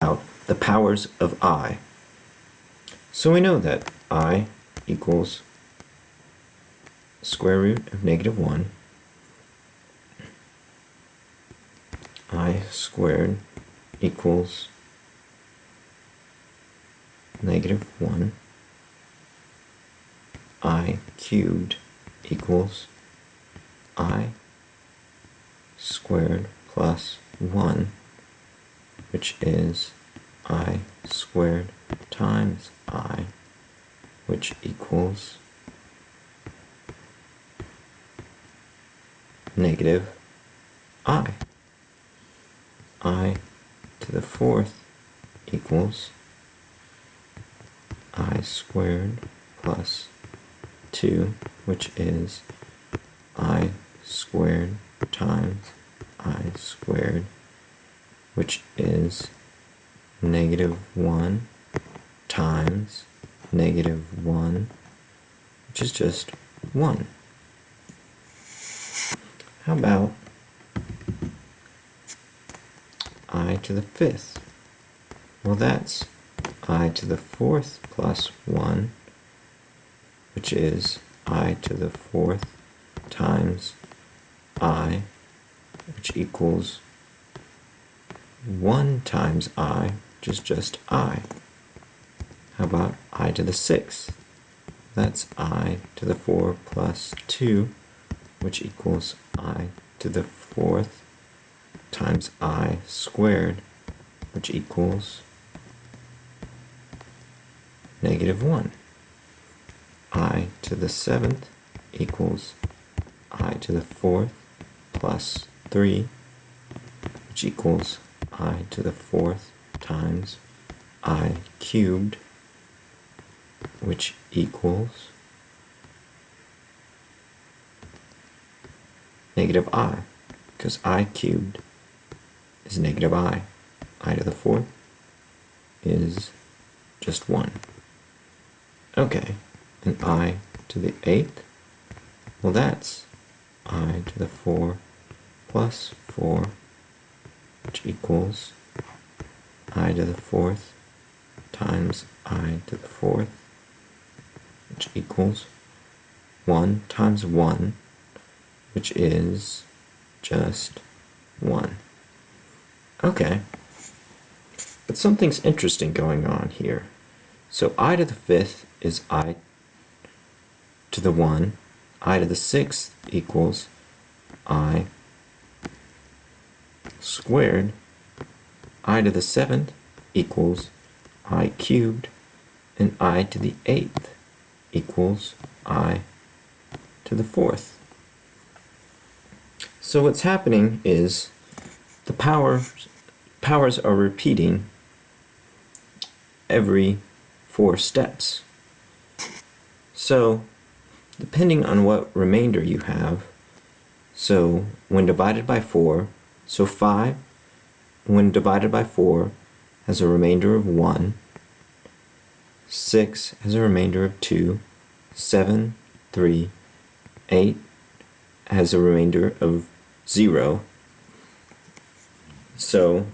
out the powers of I. So we know that I equals square root of -1, I squared equals -1, I cubed equals I squared plus 1, which is I squared times I, which equals -I. I to the 4th equals I squared plus 2, which is I squared times I squared, which is -1 times -1, which is just 1. How about I to the 5th? Well, that's I to the 4th plus 1, which is I to the 4th times I, which equals 1 times I, which is just I. How about I to the 6th? That's I to the 4 plus 2, which equals I to the 4th times I squared, which equals -1. I to the 7th equals I to the 4th plus 3, which equals I to the 4th times I cubed, which equals -I, because I cubed is -I. I to the 4th is just 1. Okay, and I to the 8th, well, that's I to the 4 plus 4, which equals I to the 4th times I to the 4th, which equals 1 times 1, which is just 1. Okay, but something's interesting going on here. So I to the 5th is I to the 1, I to the 6th equals I squared, I to the 7th equals I cubed, and I to the 8th equals I to the 4th. So what's happening is the powers are repeating every 4 steps. So depending on what remainder you have, so when divided by 4, so 5 when divided by 4 has a remainder of 1, 6 has a remainder of 2, 7, 3, 8 has a remainder of 0, so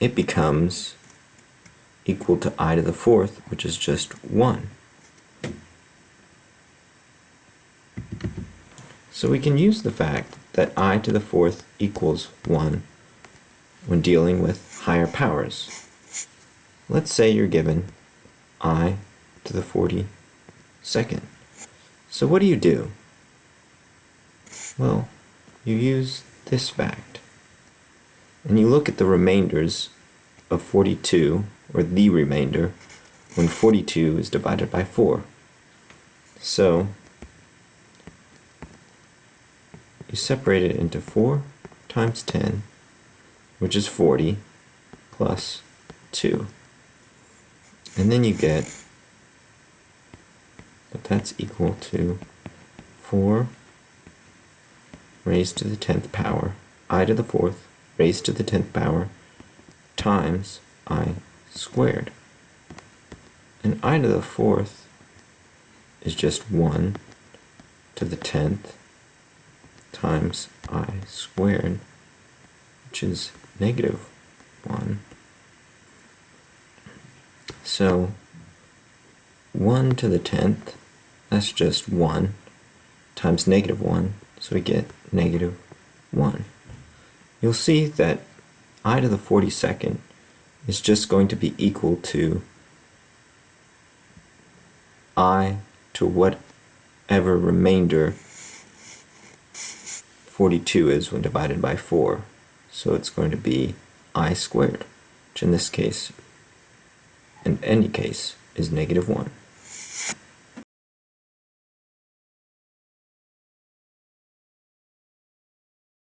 it becomes equal to I to the 4th, which is just 1. So we can use the fact that I to the 4th equals 1 when dealing with higher powers. Let's say you're given I to the 42nd. So what do? Well, you use this fact, and you look at the remainders of 42, or the remainder, when 42 is divided by 4. So you separate it into 4 times 10, which is 40, plus 2. And then you get that that's equal to 4 raised to the 10th power, I to the 4th raised to the 10th power, times I squared. And I to the 4th is just 1 to the 10th times I squared, which is 1. So 1 to the 10th, that's just 1, times -1, so we get -1. You'll see that I to the 42nd is just going to be equal to I to whatever remainder 42 is when divided by 4. So it's going to be I squared, which in this case, in any case, is -1.